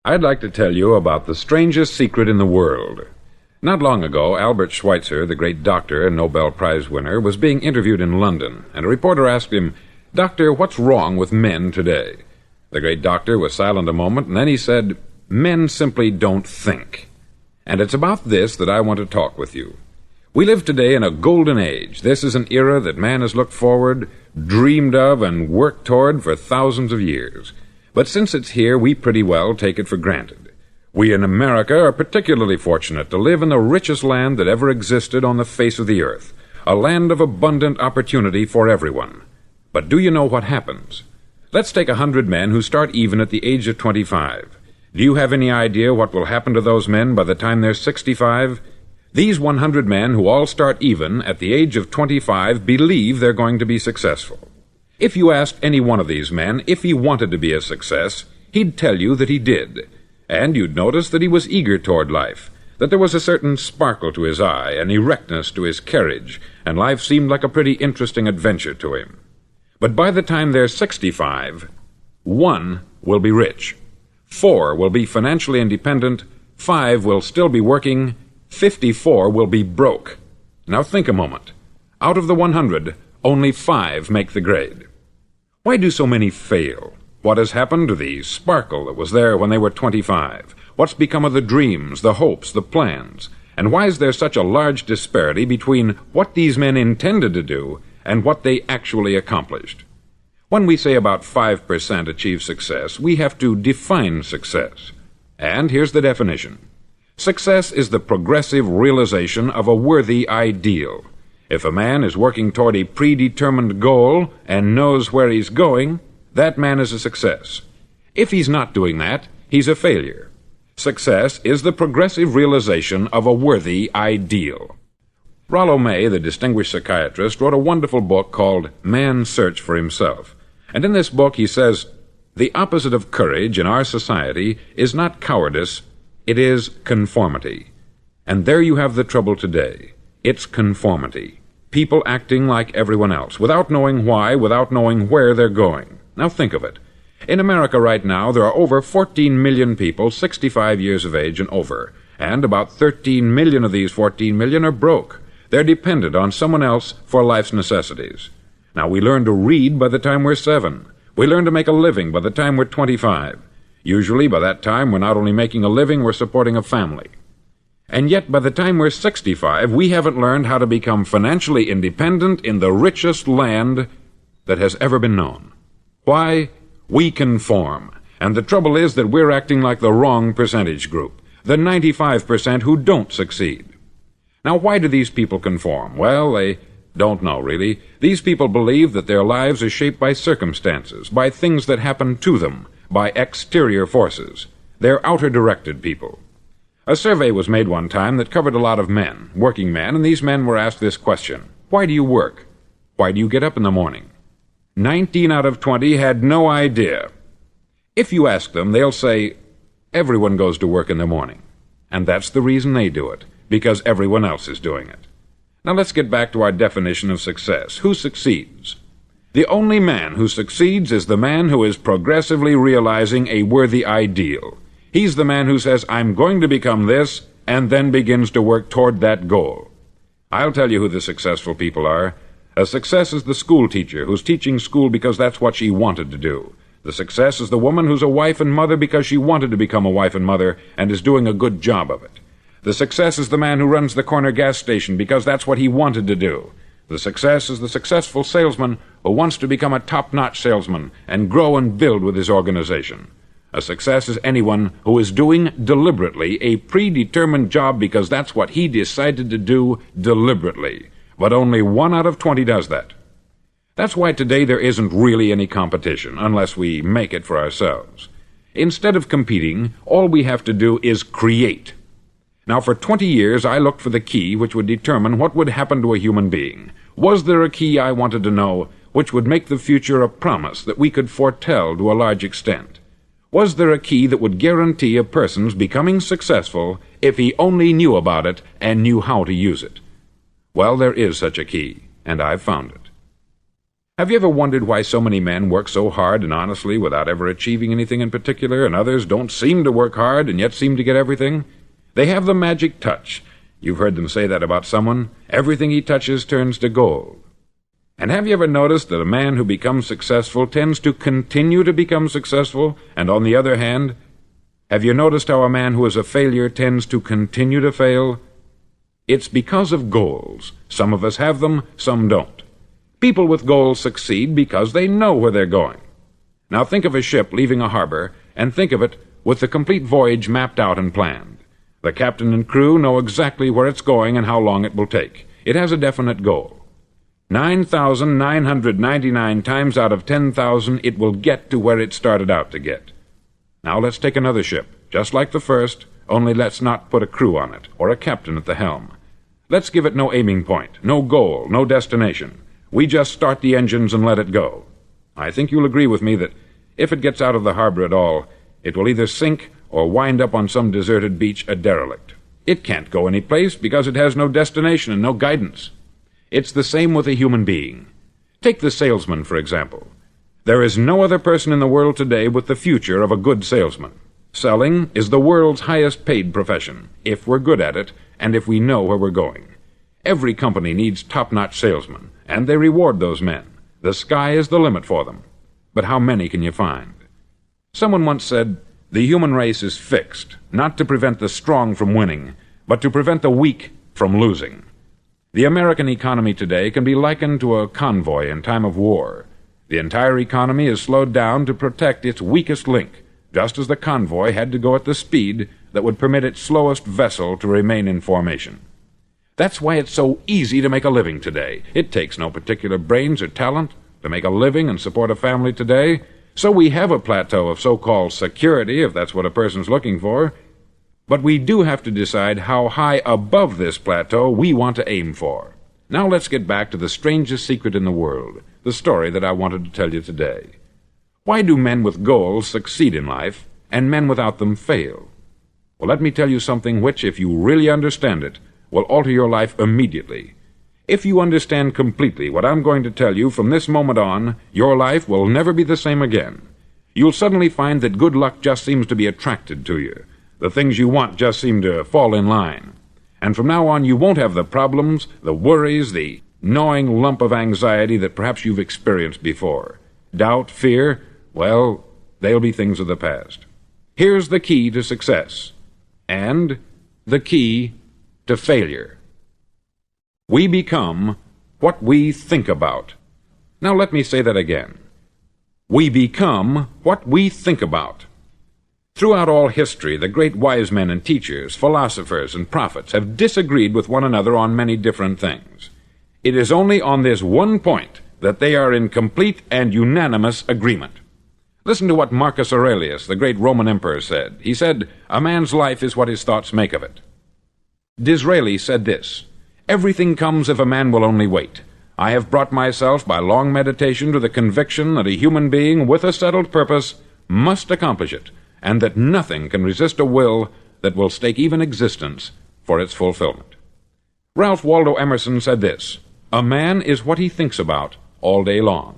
I'd like to tell you about the strangest secret in the world. Not long ago, Albert Schweitzer, the great doctor and Nobel Prize winner, was being interviewed in London, and a reporter asked him, "Doctor, what's wrong with men today?" The great doctor was silent a moment, and then he said, "Men simply don't think." And it's about this that I want to talk with you. We live today in a golden age. This is an era that man has looked forward, dreamed of, and worked toward for thousands of years. But since it's here, we pretty well take it for granted. We in America are particularly fortunate to live in the richest land that ever existed on the face of the earth, a land of abundant opportunity for everyone. But do you know what happens? Let's take 100 men who start even at the age of 25. Do you have any idea what will happen to those men by the time they're 65? These 100 men who all start even at the age of 25 believe they're going to be successful. If you asked any one of these men if he wanted to be a success, he'd tell you that he did. And you'd notice that he was eager toward life, that there was a certain sparkle to his eye, an erectness to his carriage, and life seemed like a pretty interesting adventure to him. But by the time they're 65, 1 will be rich, 4 will be financially independent, 5 will still be working, 54 will be broke. Now think a moment. Out of the 100, only 5 make the grade. Why do so many fail? What has happened to the sparkle that was there when they were 25? What's become of the dreams, the hopes, the plans? And why is there such a large disparity between what these men intended to do and what they actually accomplished? When we say about 5% achieve success, we have to define success. And here's the definition. Success is the progressive realization of a worthy ideal. If a man is working toward a predetermined goal and knows where he's going, that man is a success. If he's not doing that, he's a failure. Success is the progressive realization of a worthy ideal. Rollo May, the distinguished psychiatrist, wrote a wonderful book called Man's Search for Himself. And in this book he says, "The opposite of courage in our society is not cowardice, it is conformity." And there you have the trouble today. It's conformity. People acting like everyone else, without knowing why, without knowing where they're going. Now think of it. In America right now, there are over 14 million people 65 years of age and over, and about 13 million of these 14 million are broke. They're dependent on someone else for life's necessities. Now, we learn to read by the time we're 7. We learn to make a living by the time we're 25. Usually, by that time, we're not only making a living, we're supporting a family. And yet, by the time we're 65, we haven't learned how to become financially independent in the richest land that has ever been known. Why? We conform. And the trouble is that we're acting like the wrong percentage group, the 95% who don't succeed. Now, why do these people conform? Well, they don't know, really. These people believe that their lives are shaped by circumstances, by things that happen to them, by exterior forces. They're outer-directed people. A survey was made one time that covered a lot of men, working men, and these men were asked this question: why do you work? Why do you get up in the morning? 19 out of 20 had no idea. If you ask them, they'll say, everyone goes to work in the morning. And that's the reason they do it, because everyone else is doing it. Now let's get back to our definition of success. Who succeeds? The only man who succeeds is the man who is progressively realizing a worthy ideal. He's the man who says, I'm going to become this, and then begins to work toward that goal. I'll tell you who the successful people are. A success is the school teacher who's teaching school because that's what she wanted to do. The success is the woman who's a wife and mother because she wanted to become a wife and mother and is doing a good job of it. The success is the man who runs the corner gas station because that's what he wanted to do. The success is the successful salesman who wants to become a top-notch salesman and grow and build with his organization. A success is anyone who is doing deliberately a predetermined job because that's what he decided to do deliberately. But only 1 out of 20 does that. That's why today there isn't really any competition, unless we make it for ourselves. Instead of competing, all we have to do is create. Now, for 20 years, I looked for the key which would determine what would happen to a human being. Was there a key I wanted to know which would make the future a promise that we could foretell to a large extent? Was there a key that would guarantee a person's becoming successful if he only knew about it and knew how to use it? Well, there is such a key, and I've found it. Have you ever wondered why so many men work so hard and honestly without ever achieving anything in particular, and others don't seem to work hard and yet seem to get everything? They have the magic touch. You've heard them say that about someone. Everything he touches turns to gold. And have you ever noticed that a man who becomes successful tends to continue to become successful, and on the other hand, have you noticed how a man who is a failure tends to continue to fail? It's because of goals. Some of us have them, some don't. People with goals succeed because they know where they're going. Now think of a ship leaving a harbor, and think of it with the complete voyage mapped out and planned. The captain and crew know exactly where it's going and how long it will take. It has a definite goal. 9,999 times out of 10,000 it will get to where it started out to get. Now let's take another ship, just like the first, only let's not put a crew on it, or a captain at the helm. Let's give it no aiming point, no goal, no destination. We just start the engines and let it go. I think you'll agree with me that if it gets out of the harbor at all, it will either sink or wind up on some deserted beach a derelict. It can't go any place because it has no destination and no guidance. It's the same with a human being. Take the salesman, for example. There is no other person in the world today with the future of a good salesman. Selling is the world's highest paid profession, if we're good at it and if we know where we're going. Every company needs top-notch salesmen, and they reward those men. The sky is the limit for them. But how many can you find? Someone once said, "The human race is fixed, not to prevent the strong from winning, but to prevent the weak from losing." The American economy today can be likened to a convoy in time of war. The entire economy is slowed down to protect its weakest link, just as the convoy had to go at the speed that would permit its slowest vessel to remain in formation. That's why it's so easy to make a living today. It takes no particular brains or talent to make a living and support a family today. So we have a plateau of so-called security, if that's what a person's looking for. But we do have to decide how high above this plateau we want to aim for. Now let's get back to the strangest secret in the world, the story that I wanted to tell you today. Why do men with goals succeed in life, and men without them fail? Well, let me tell you something which, if you really understand it, will alter your life immediately. If you understand completely what I'm going to tell you from this moment on, your life will never be the same again. You'll suddenly find that good luck just seems to be attracted to you. The things you want just seem to fall in line. And from now on, you won't have the problems, the worries, the gnawing lump of anxiety that perhaps you've experienced before. Doubt, fear, well, they'll be things of the past. Here's the key to success, and the key to failure. We become what we think about. Now let me say that again. We become what we think about. Throughout all history, the great wise men and teachers, philosophers and prophets have disagreed with one another on many different things. It is only on this one point that they are in complete and unanimous agreement. Listen to what Marcus Aurelius, the great Roman emperor, said. He said, "A man's life is what his thoughts make of it." Disraeli said this, "Everything comes if a man will only wait. I have brought myself by long meditation to the conviction that a human being with a settled purpose must accomplish it, and that nothing can resist a will that will stake even existence for its fulfillment." Ralph Waldo Emerson said this, "A man is what he thinks about all day long."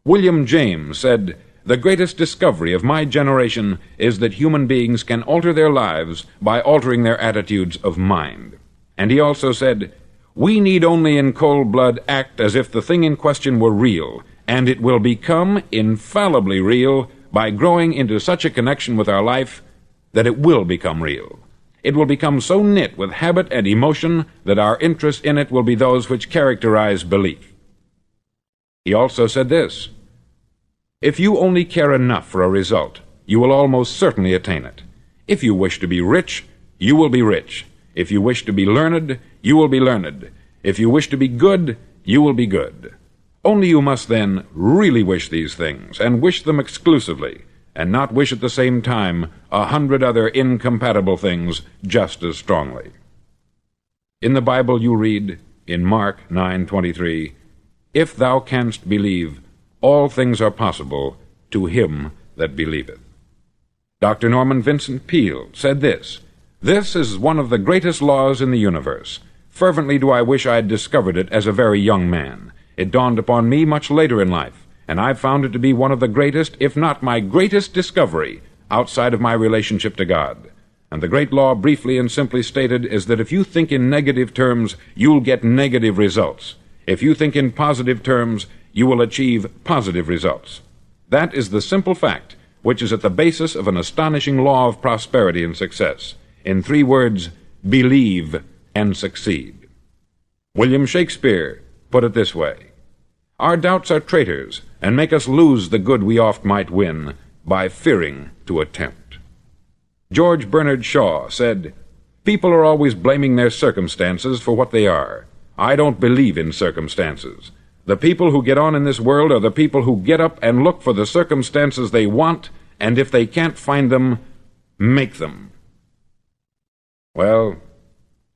William James said, "The greatest discovery of my generation is that human beings can alter their lives by altering their attitudes of mind." And he also said, "We need only in cold blood act as if the thing in question were real, and it will become infallibly real by growing into such a connection with our life that it will become real. It will become so knit with habit and emotion that our interest in it will be those which characterize belief." He also said this, "If you only care enough for a result, you will almost certainly attain it. If you wish to be rich, you will be rich. If you wish to be learned, you will be learned. If you wish to be good, you will be good. Only you must then really wish these things, and wish them exclusively, and not wish at the same time 100 other incompatible things just as strongly." In the Bible you read, in Mark 9:23, "If thou canst believe, all things are possible to him that believeth." Dr. Norman Vincent Peale said this, "This is one of the greatest laws in the universe. Fervently do I wish I had discovered it as a very young man. It dawned upon me much later in life, and I've found it to be one of the greatest, if not my greatest discovery, outside of my relationship to God. And the great law, briefly and simply stated, is that if you think in negative terms, you'll get negative results. If you think in positive terms, you will achieve positive results. That is the simple fact which is at the basis of an astonishing law of prosperity and success. In 3 words, believe and succeed. William Shakespeare put it this way: "Our doubts are traitors, and make us lose the good we oft might win, by fearing to attempt." George Bernard Shaw said, "People are always blaming their circumstances for what they are. I don't believe in circumstances. The people who get on in this world are the people who get up and look for the circumstances they want, and if they can't find them, make them." Well,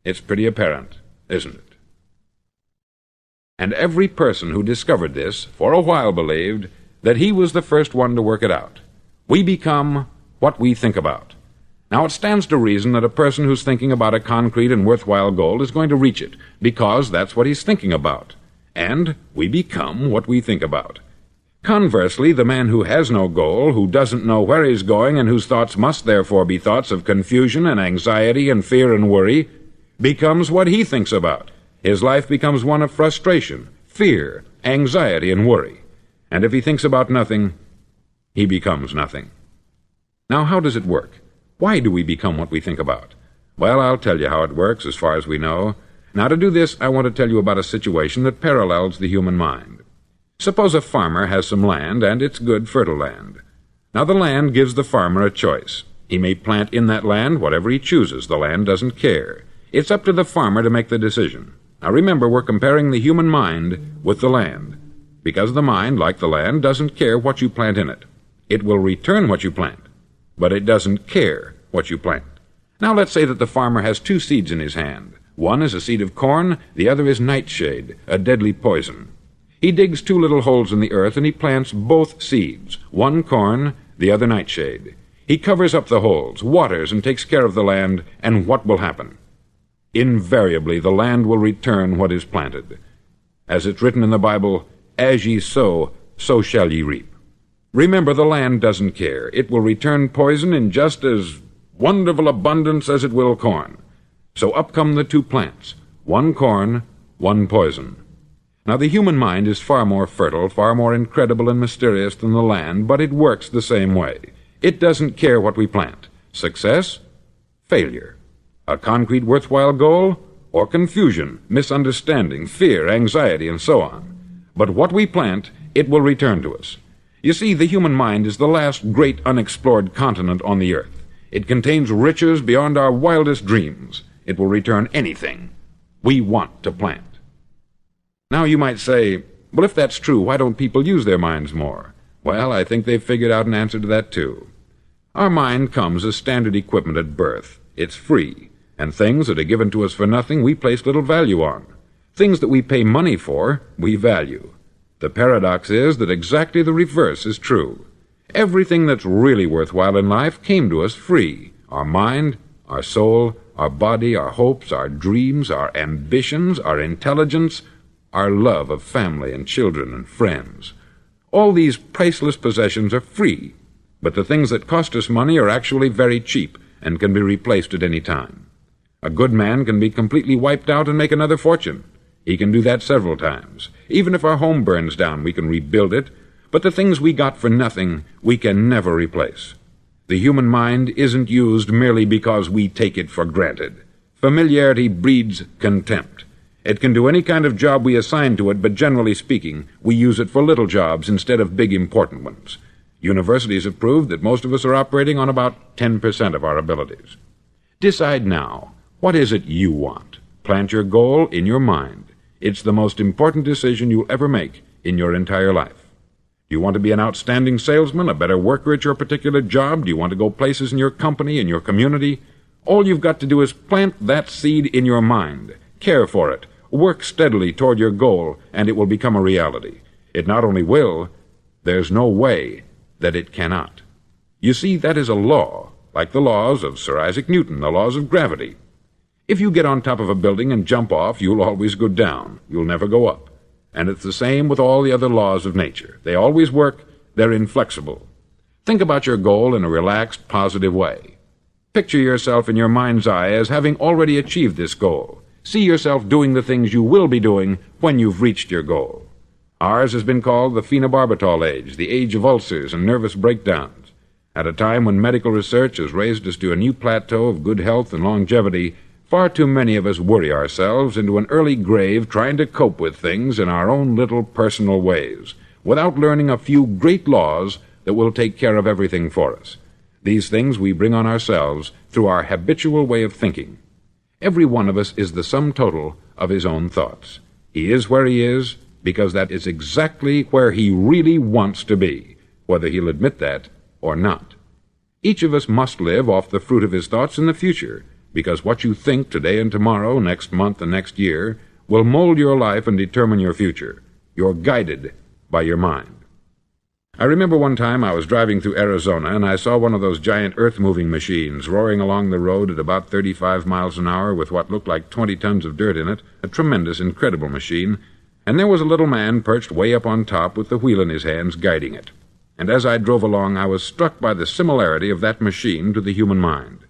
it's pretty apparent, isn't it? And every person who discovered this for a while believed that he was the first one to work it out. We become what we think about. Now, it stands to reason that a person who's thinking about a concrete and worthwhile goal is going to reach it, because that's what he's thinking about. And we become what we think about. Conversely, the man who has no goal, who doesn't know where he's going, and whose thoughts must therefore be thoughts of confusion and anxiety and fear and worry, becomes what he thinks about. His life becomes one of frustration, fear, anxiety, and worry. And if he thinks about nothing, he becomes nothing. Now, how does it work? Why do we become what we think about? Well, I'll tell you how it works as far as we know. Now, to do this, I want to tell you about a situation that parallels the human mind. Suppose a farmer has some land, and it's good, fertile land. Now, the land gives the farmer a choice. He may plant in that land whatever he chooses. The land doesn't care. It's up to the farmer to make the decision. Now, remember, we're comparing the human mind with the land, because the mind, like the land, doesn't care what you plant in it. It will return what you plant, but it doesn't care what you plant. Now, let's say that the farmer has 2 seeds in his hand. One is a seed of corn, the other is nightshade, a deadly poison. He digs 2 little holes in the earth, and he plants both seeds, one corn, the other nightshade. He covers up the holes, waters, and takes care of the land, and what will happen? Invariably, the land will return what is planted. As it's written in the Bible, "As ye sow, so shall ye reap." Remember, the land doesn't care. It will return poison in just as wonderful abundance as it will corn. So up come the 2 plants, one corn, one poison. Now, the human mind is far more fertile, far more incredible and mysterious than the land, but it works the same way. It doesn't care what we plant. Success, failure. A concrete, worthwhile goal, or confusion, misunderstanding, fear, anxiety, and so on. But what we plant, it will return to us. You see, the human mind is the last great unexplored continent on the earth. It contains riches beyond our wildest dreams. It will return anything we want to plant. Now, you might say, well, if that's true, why don't people use their minds more? Well, I think they've figured out an answer to that, too. Our mind comes as standard equipment at birth. It's free, and things that are given to us for nothing we place little value on. Things that we pay money for, we value. The paradox is that exactly the reverse is true. Everything that's really worthwhile in life came to us free. Our mind, our soul, our body, our hopes, our dreams, our ambitions, our intelligence, our love of family and children and friends. All these priceless possessions are free, but the things that cost us money are actually very cheap and can be replaced at any time. A good man can be completely wiped out and make another fortune. He can do that several times. Even if our home burns down, we can rebuild it, but the things we got for nothing, we can never replace. The human mind isn't used merely because we take it for granted. Familiarity breeds contempt. It can do any kind of job we assign to it, but generally speaking, we use it for little jobs instead of big important ones. Universities have proved that most of us are operating on about 10% of our abilities. Decide now, what is it you want? Plant your goal in your mind. It's the most important decision you'll ever make in your entire life. Do you want to be an outstanding salesman, a better worker at your particular job? Do you want to go places in your company, in your community? All you've got to do is plant that seed in your mind. Care for it. Work steadily toward your goal, and it will become a reality. It not only will, there's no way that it cannot. You see, that is a law, like the laws of Sir Isaac Newton, the laws of gravity. If you get on top of a building and jump off, you'll always go down. You'll never go up. And it's the same with all the other laws of nature. They always work, they're inflexible. Think about your goal in a relaxed, positive way. Picture yourself in your mind's eye as having already achieved this goal. See yourself doing the things you will be doing when you've reached your goal. Ours has been called the phenobarbital age, the age of ulcers and nervous breakdowns. At a time when medical research has raised us to a new plateau of good health and longevity, far too many of us worry ourselves into an early grave trying to cope with things in our own little personal ways, without learning a few great laws that will take care of everything for us. These things we bring on ourselves through our habitual way of thinking. Every one of us is the sum total of his own thoughts. He is where he is because that is exactly where he really wants to be, whether he'll admit that or not. Each of us must live off the fruit of his thoughts in the future, because what you think today and tomorrow, next month and next year, will mold your life and determine your future. You're guided by your mind. I remember one time I was driving through Arizona and I saw one of those giant earth-moving machines roaring along the road at about 35 miles an hour with what looked like 20 tons of dirt in it, a tremendous, incredible machine, and there was a little man perched way up on top with the wheel in his hands guiding it. And as I drove along, I was struck by the similarity of that machine to the human mind.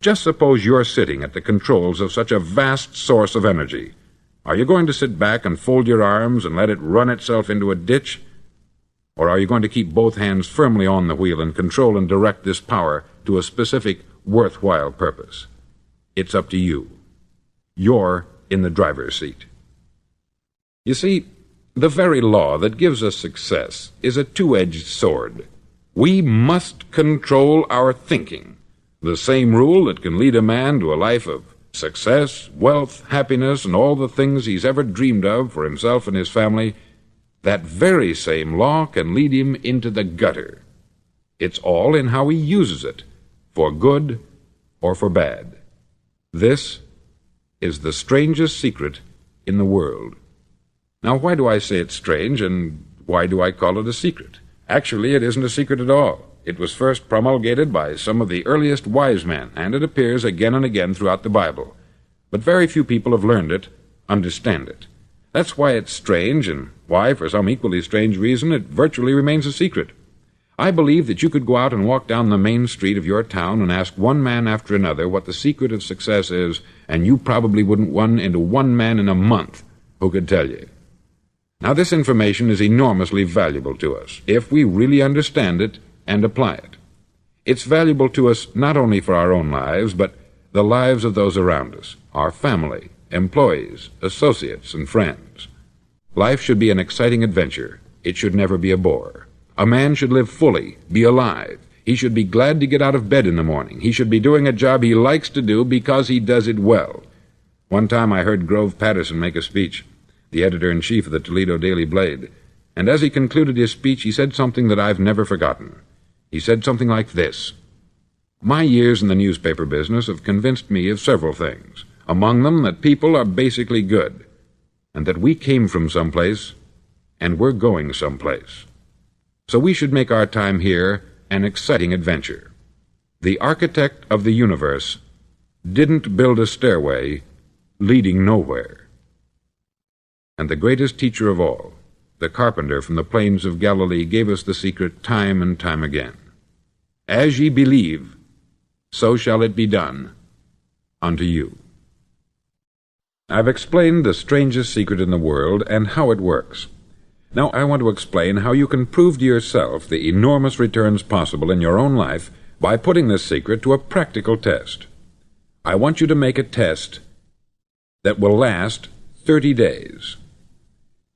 Just suppose you're sitting at the controls of such a vast source of energy. Are you going to sit back and fold your arms and let it run itself into a ditch? Or are you going to keep both hands firmly on the wheel and control and direct this power to a specific, worthwhile purpose? It's up to you. You're in the driver's seat. You see, the very law that gives us success is a two-edged sword. We must control our thinking. The same rule that can lead a man to a life of success, wealth, happiness, and all the things he's ever dreamed of for himself and his family, that very same law can lead him into the gutter. It's all in how he uses it, for good or for bad. This is the strangest secret in the world. Now, why do I say it's strange, and why do I call it a secret? Actually, it isn't a secret at all. It was first promulgated by some of the earliest wise men, and it appears again and again throughout the Bible. But very few people have learned it, understand it. That's why it's strange, and why, for some equally strange reason, it virtually remains a secret. I believe that you could go out and walk down the main street of your town and ask one man after another what the secret of success is, and you probably wouldn't run into one man in a month who could tell you. Now, this information is enormously valuable to us, if we really understand it and apply it. It's valuable to us not only for our own lives, but the lives of those around us, our family, employees, associates, and friends. Life should be an exciting adventure. It should never be a bore. A man should live fully, be alive. He should be glad to get out of bed in the morning. He should be doing a job he likes to do because he does it well. One time I heard Grove Patterson make a speech, the editor-in-chief of the Toledo Daily Blade, and as he concluded his speech, he said something that I've never forgotten. He said something like this: "My years in the newspaper business have convinced me of several things, among them that people are basically good, and that we came from someplace, and we're going someplace. So we should make our time here an exciting adventure. The architect of the universe didn't build a stairway leading nowhere." And the greatest teacher of all, the carpenter from the plains of Galilee, gave us the secret time and time again. As ye believe, so shall it be done unto you. I've explained the strangest secret in the world and how it works. Now I want to explain how you can prove to yourself the enormous returns possible in your own life by putting this secret to a practical test. I want you to make a test that will last 30 days.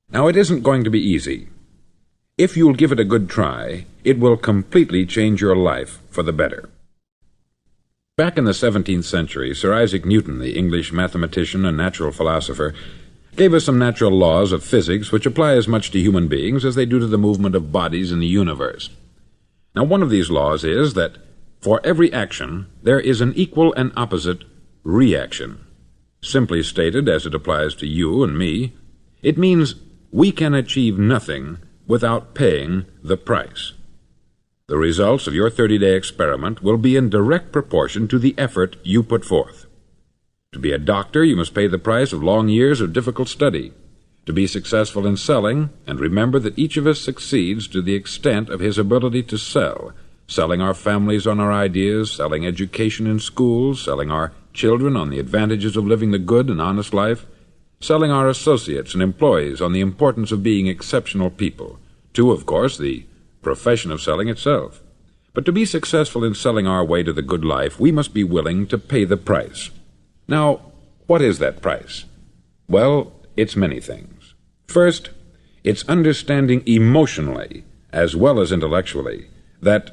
Now, it isn't going to be easy. If you'll give it a good try, it will completely change your life for the better. Back in the 17th century, Sir Isaac Newton, the English mathematician and natural philosopher, gave us some natural laws of physics which apply as much to human beings as they do to the movement of bodies in the universe. Now, one of these laws is that for every action, there is an equal and opposite reaction. Simply stated, as it applies to you and me, it means we can achieve nothing without paying the price. The results of your 30-day experiment will be in direct proportion to the effort you put forth. To be a doctor, you must pay the price of long years of difficult study. To be successful in selling, and remember that each of us succeeds to the extent of his ability to sell, selling our families on our ideas, selling education in schools, selling our children on the advantages of living the good and honest life, selling our associates and employees on the importance of being exceptional people, to, of course, the profession of selling itself. But to be successful in selling our way to the good life, we must be willing to pay the price. Now, what is that price? Well, it's many things. First, it's understanding emotionally, as well as intellectually, that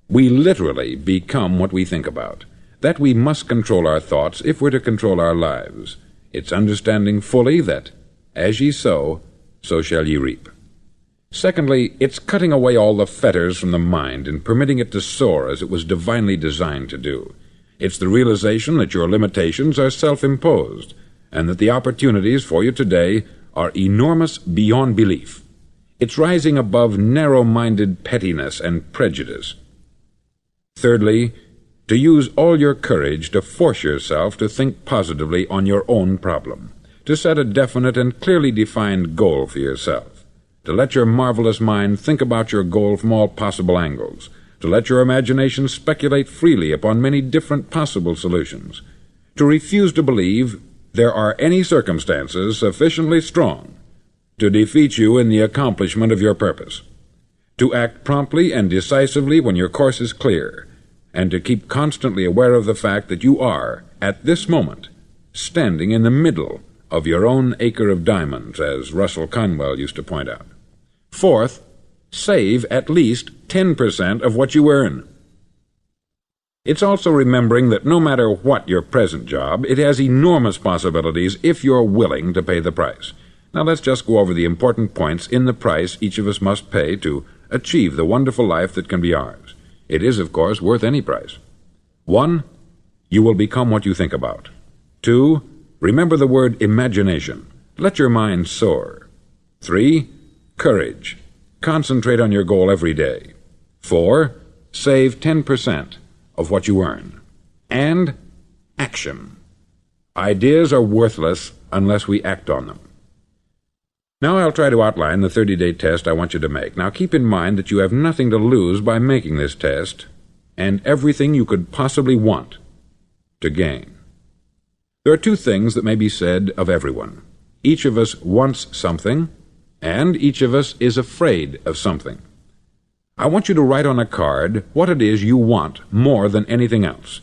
we literally become what we think about, that we must control our thoughts if we're to control our lives. It's understanding fully that, as ye sow, so shall ye reap. Secondly, it's cutting away all the fetters from the mind and permitting it to soar as it was divinely designed to do. It's the realization that your limitations are self-imposed, and that the opportunities for you today are enormous beyond belief. It's rising above narrow-minded pettiness and prejudice. Thirdly, to use all your courage to force yourself to think positively on your own problem, to set a definite and clearly defined goal for yourself, to let your marvelous mind think about your goal from all possible angles, to let your imagination speculate freely upon many different possible solutions, to refuse to believe there are any circumstances sufficiently strong to defeat you in the accomplishment of your purpose, to act promptly and decisively when your course is clear, and to keep constantly aware of the fact that you are, at this moment, standing in the middle of your own acre of diamonds, as Russell Conwell used to point out. Fourth, save at least 10% of what you earn. It's also remembering that no matter what your present job, it has enormous possibilities if you're willing to pay the price. Now let's just go over the important points in the price each of us must pay to achieve the wonderful life that can be ours. It is, of course, worth any price. 1. You will become what you think about. 2. Remember the word imagination. Let your mind soar. 3. Courage. Concentrate on your goal every day. 4. Save 10% of what you earn. And action. Ideas are worthless unless we act on them. Now I'll try to outline the 30-day test I want you to make. Now keep in mind that you have nothing to lose by making this test, and everything you could possibly want to gain. There are two things that may be said of everyone. Each of us wants something, and each of us is afraid of something. I want you to write on a card what it is you want more than anything else.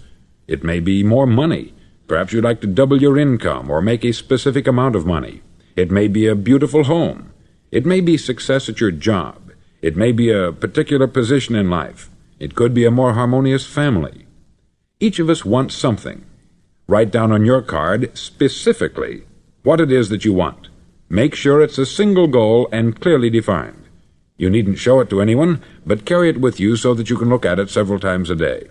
It may be more money. Perhaps you'd like to double your income or make a specific amount of money. It may be a beautiful home. It may be success at your job. It may be a particular position in life. It could be a more harmonious family. Each of us wants something. Write down on your card specifically what it is that you want. Make sure it's a single goal and clearly defined. You needn't show it to anyone, but carry it with you so that you can look at it several times a day.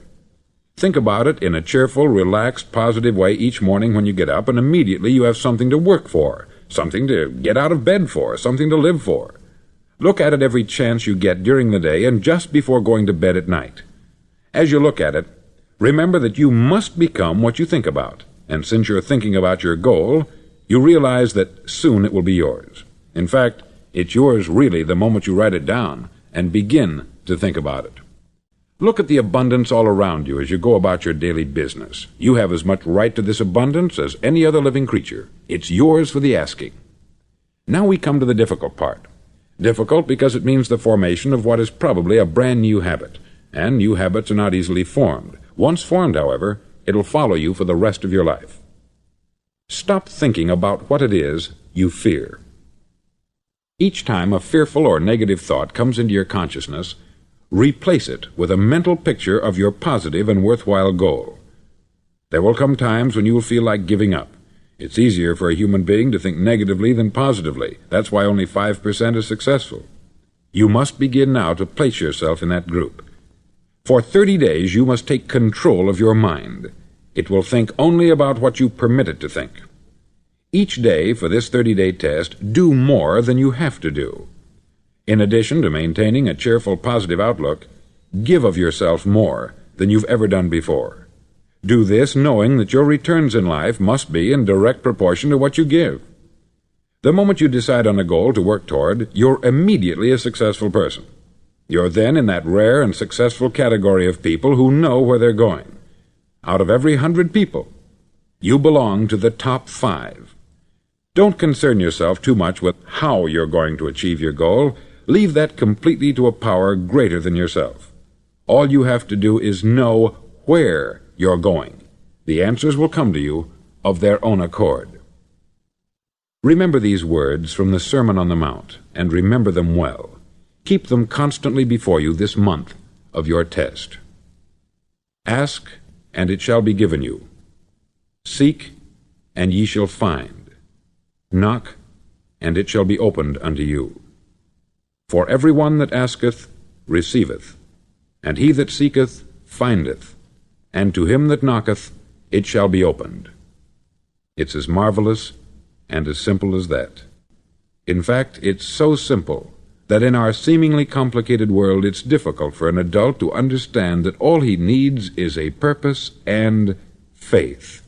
Think about it in a cheerful, relaxed, positive way each morning when you get up, and immediately you have something to work for, something to get out of bed for, something to live for. Look at it every chance you get during the day and just before going to bed at night. As you look at it, remember that you must become what you think about, and since you're thinking about your goal, you realize that soon it will be yours. In fact, it's yours really the moment you write it down and begin to think about it. Look at the abundance all around you as you go about your daily business. You have as much right to this abundance as any other living creature. It's yours for the asking. Now we come to the difficult part. Difficult because it means the formation of what is probably a brand new habit, and new habits are not easily formed. Once formed, however, it'll follow you for the rest of your life. Stop thinking about what it is you fear. Each time a fearful or negative thought comes into your consciousness, replace it with a mental picture of your positive and worthwhile goal. There will come times when you will feel like giving up. It's easier for a human being to think negatively than positively. That's why only 5% is successful. You must begin now to place yourself in that group. For 30 days you must take control of your mind. It will think only about what you permit it to think. Each day for this 30-day test, do more than you have to do. In addition to maintaining a cheerful, positive outlook, give of yourself more than you've ever done before. Do this knowing that your returns in life must be in direct proportion to what you give. The moment you decide on a goal to work toward, you're immediately a successful person. You're then in that rare and successful category of people who know where they're going. Out of every 100 people, you belong to the top 5. Don't concern yourself too much with how you're going to achieve your goal. Leave that completely to a power greater than yourself. All you have to do is know where you're going. The answers will come to you of their own accord. Remember these words from the Sermon on the Mount, and remember them well. Keep them constantly before you this month of your test. Ask, and it shall be given you. Seek, and ye shall find. Knock, and it shall be opened unto you. For every one that asketh receiveth, and he that seeketh findeth, and to him that knocketh it shall be opened. It's as marvelous and as simple as that. In fact, it's so simple that in our seemingly complicated world it's difficult for an adult to understand that all he needs is a purpose and faith.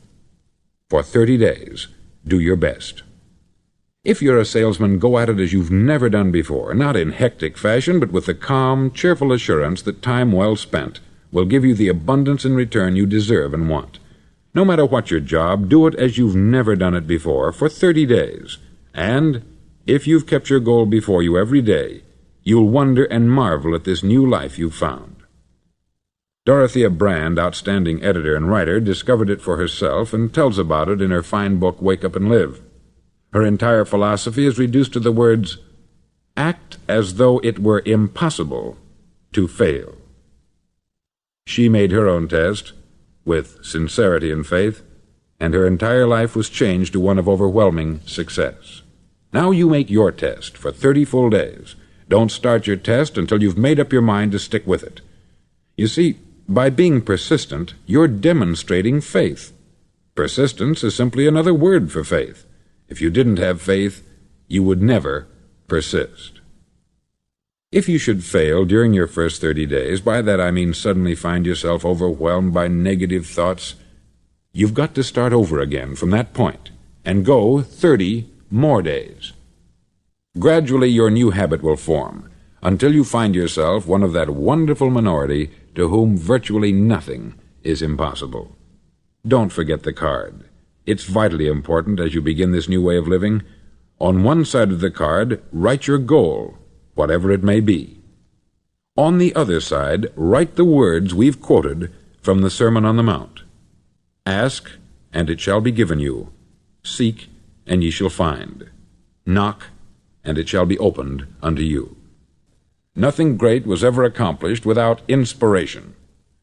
For 30 days, do your best. If you're a salesman, go at it as you've never done before, not in hectic fashion, but with the calm, cheerful assurance that time well spent will give you the abundance in return you deserve and want. No matter what your job, do it as you've never done it before for 30 days. And if you've kept your goal before you every day, you'll wonder and marvel at this new life you've found. Dorothea Brand, outstanding editor and writer, discovered it for herself and tells about it in her fine book, Wake Up and Live. Her entire philosophy is reduced to the words, act as though it were impossible to fail. She made her own test with sincerity and faith, and her entire life was changed to one of overwhelming success. Now you make your test for 30 full days. Don't start your test until you've made up your mind to stick with it. You see, by being persistent, you're demonstrating faith. Persistence is simply another word for faith. If you didn't have faith, you would never persist. If you should fail during your first 30 days, by that I mean suddenly find yourself overwhelmed by negative thoughts, you've got to start over again from that point and go 30 more days. Gradually your new habit will form until you find yourself one of that wonderful minority to whom virtually nothing is impossible. Don't forget the card. It's vitally important as you begin this new way of living. On one side of the card, write your goal, whatever it may be. On the other side, write the words we've quoted from the Sermon on the Mount. Ask, and it shall be given you. Seek, and ye shall find. Knock, and it shall be opened unto you. Nothing great was ever accomplished without inspiration.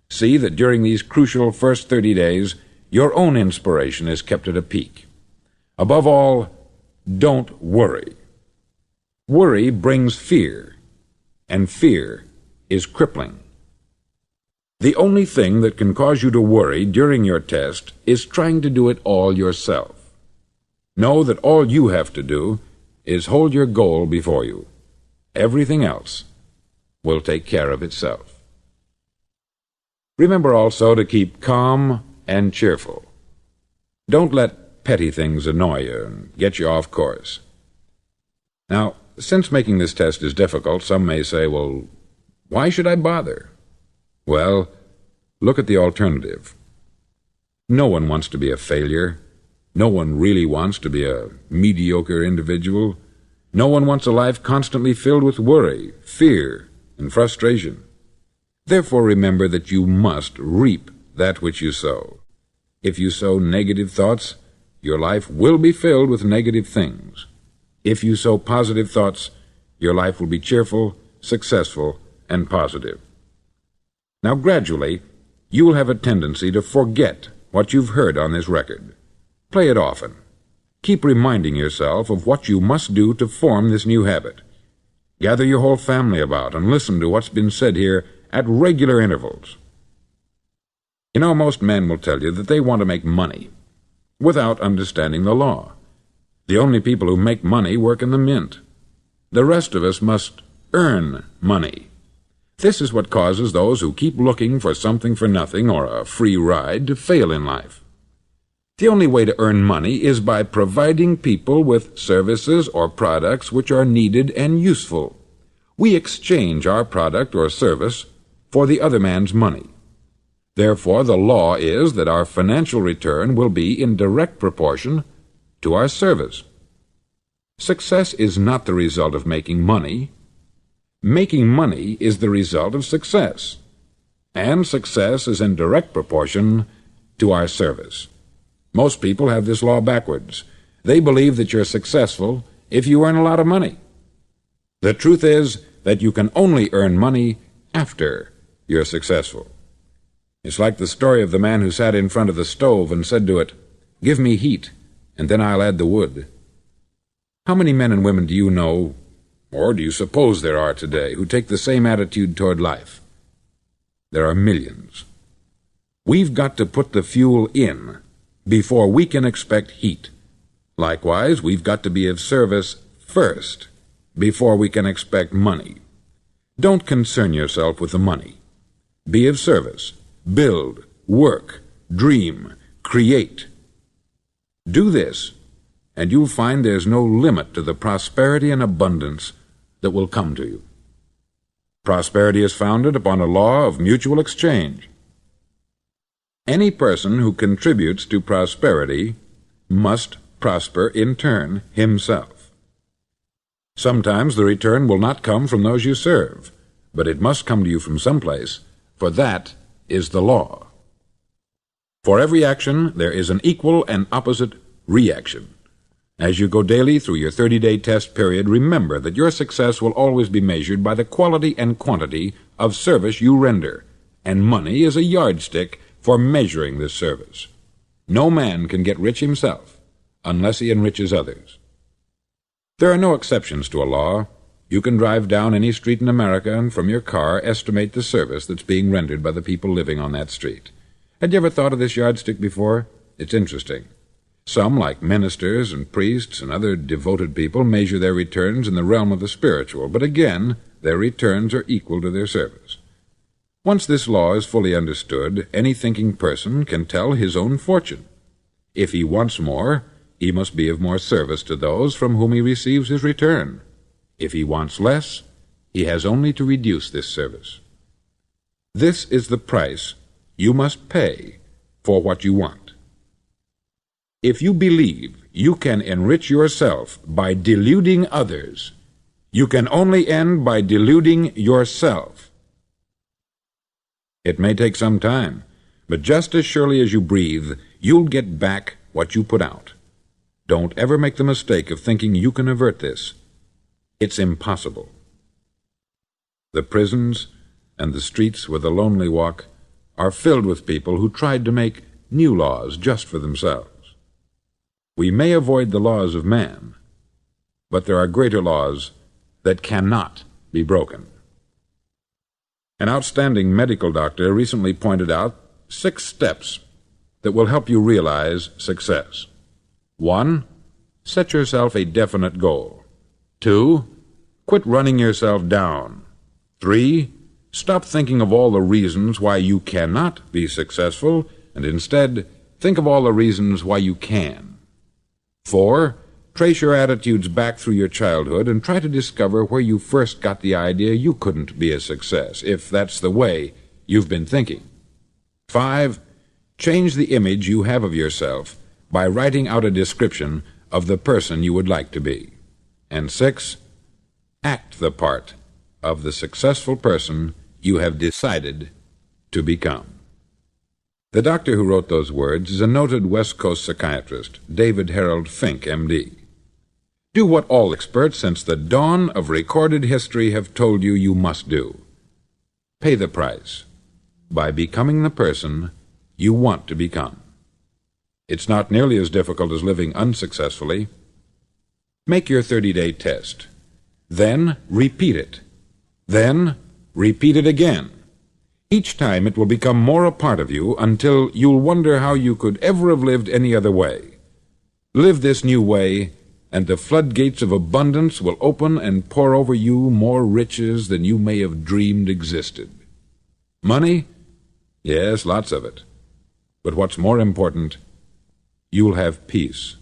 See that during these crucial first 30 days, your own inspiration is kept at a peak. Above all, don't worry. Worry brings fear, and fear is crippling. The only thing that can cause you to worry during your test is trying to do it all yourself. Know that all you have to do is hold your goal before you. Everything else will take care of itself. Remember also to keep calm and cheerful. Don't let petty things annoy you and get you off course. Now, since making this test is difficult, some may say, well, why should I bother? Well, look at the alternative. No one wants to be a failure. No one really wants to be a mediocre individual. No one wants a life constantly filled with worry, fear, and frustration. Therefore, remember that you must reap that which you sow. If you sow negative thoughts, your life will be filled with negative things. If you sow positive thoughts, your life will be cheerful, successful, and positive. Now, gradually, you will have a tendency to forget what you've heard on this record. Play it often. Keep reminding yourself of what you must do to form this new habit. Gather your whole family about and listen to what's been said here at regular intervals. You know, most men will tell you that they want to make money without understanding the law. The only people who make money work in the mint. The rest of us must earn money. This is what causes those who keep looking for something for nothing or a free ride to fail in life. The only way to earn money is by providing people with services or products which are needed and useful. We exchange our product or service for the other man's money. Therefore, the law is that our financial return will be in direct proportion to our service. Success is not the result of making money. Making money is the result of success, and success is in direct proportion to our service. Most people have this law backwards. They believe that you're successful if you earn a lot of money. The truth is that you can only earn money after you're successful. It's like the story of the man who sat in front of the stove and said to it, "Give me heat, and then I'll add the wood." How many men and women do you know, or do you suppose there are today, who take the same attitude toward life? There are millions. We've got to put the fuel in before we can expect heat. Likewise, we've got to be of service first before we can expect money. Don't concern yourself with the money. Be of service. Build, work, dream, create. Do this, and you'll find there's no limit to the prosperity and abundance that will come to you. Prosperity is founded upon a law of mutual exchange. Any person who contributes to prosperity must prosper in turn himself. Sometimes the return will not come from those you serve, but it must come to you from someplace, for that is the law. For every action there is an equal and opposite reaction. As you go daily through your 30-day test period, remember that your success will always be measured by the quality and quantity of service you render, and money is a yardstick for measuring this service. No man can get rich himself unless he enriches others. There are no exceptions to a law. You can drive down any street in America and from your car estimate the service that's being rendered by the people living on that street. Had you ever thought of this yardstick before? It's interesting. Some, like ministers and priests and other devoted people, measure their returns in the realm of the spiritual, but again, their returns are equal to their service. Once this law is fully understood, any thinking person can tell his own fortune. If he wants more, he must be of more service to those from whom he receives his return. If he wants less, he has only to reduce this service. This is the price you must pay for what you want. If you believe you can enrich yourself by deluding others, you can only end by deluding yourself. It may take some time, but just as surely as you breathe, you'll get back what you put out. Don't ever make the mistake of thinking you can avert this. It's impossible. The prisons and the streets where the lonely walk are filled with people who tried to make new laws just for themselves. We may avoid the laws of man, but there are greater laws that cannot be broken. An outstanding medical doctor recently pointed out 6 steps that will help you realize success. 1. Set yourself a definite goal. 2. Quit running yourself down. 3. Stop thinking of all the reasons why you cannot be successful, and instead think of all the reasons why you can. 4. Trace your attitudes back through your childhood and try to discover where you first got the idea you couldn't be a success, if that's the way you've been thinking. 5. Change the image you have of yourself by writing out a description of the person you would like to be. And 6. Act the part of the successful person you have decided to become. The doctor who wrote those words is a noted West Coast psychiatrist, David Harold Fink, M.D. Do what all experts since the dawn of recorded history have told you you must do. Pay the price by becoming the person you want to become. It's not nearly as difficult as living unsuccessfully. Make your 30-day test. Then repeat it. Then repeat it again. Each time it will become more a part of you until you'll wonder how you could ever have lived any other way. Live this new way, and the floodgates of abundance will open and pour over you more riches than you may have dreamed existed. Money? Yes, lots of it. But what's more important, you'll have peace.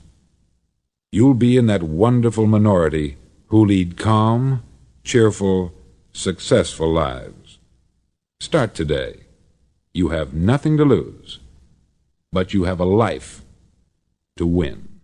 You'll be in that wonderful minority who lead calm, cheerful, successful lives. Start today. You have nothing to lose, but you have a life to win.